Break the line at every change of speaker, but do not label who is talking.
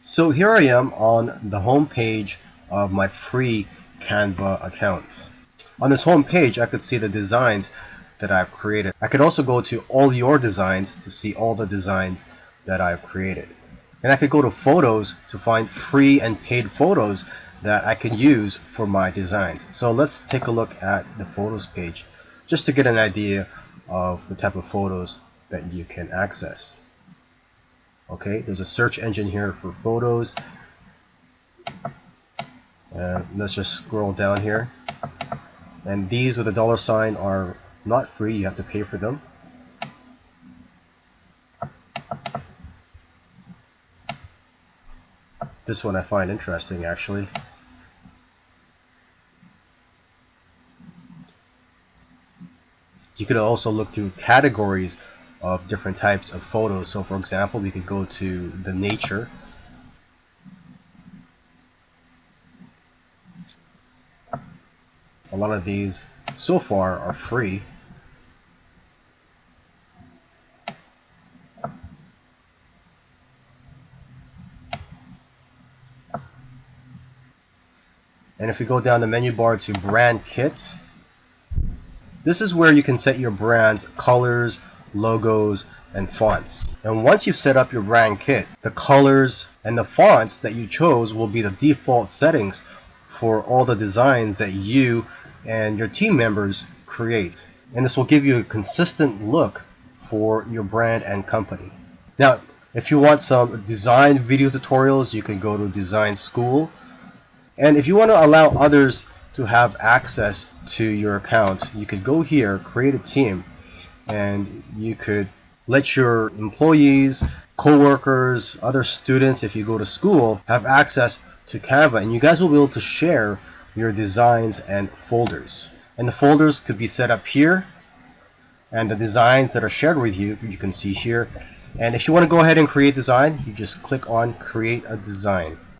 So here I am on the home page of my free Canva account. On this home page, I could see the designs that I've created. I could also go to all your designs to see all the designs that I've created. And I could go to photos to find free and paid photos that I can use for my designs. So let's take a look at the photos page just to get an idea of the type of photos that you can access. Okay, there's a search engine here for photos. Let's just scroll down here. And these with a dollar sign are not free, you have to pay for them. This one I find interesting actually. You could also look through categories of different types of photos. So for example, we could go to the nature. A lot of these so far are free. And if we go down the menu bar to brand kit, this is where you can set your brand's colors, logos, and fonts. And once you've set up your brand kit, the colors and the fonts that you chose will be the default settings for all the designs that you and your team members create. And this will give you a consistent look for your brand and company. Now, if you want some design video tutorials, you can go to Design School. And if you want to allow others to have access to your account, you could go here, create a team, and you could let your employees, co-workers, other students, if you go to school, have access to Canva, and you guys will be able to share your designs and folders. And the folders could be set up here, and the designs that are shared with you, you can see here. And if you want to go ahead and create design, you just click on Create a Design.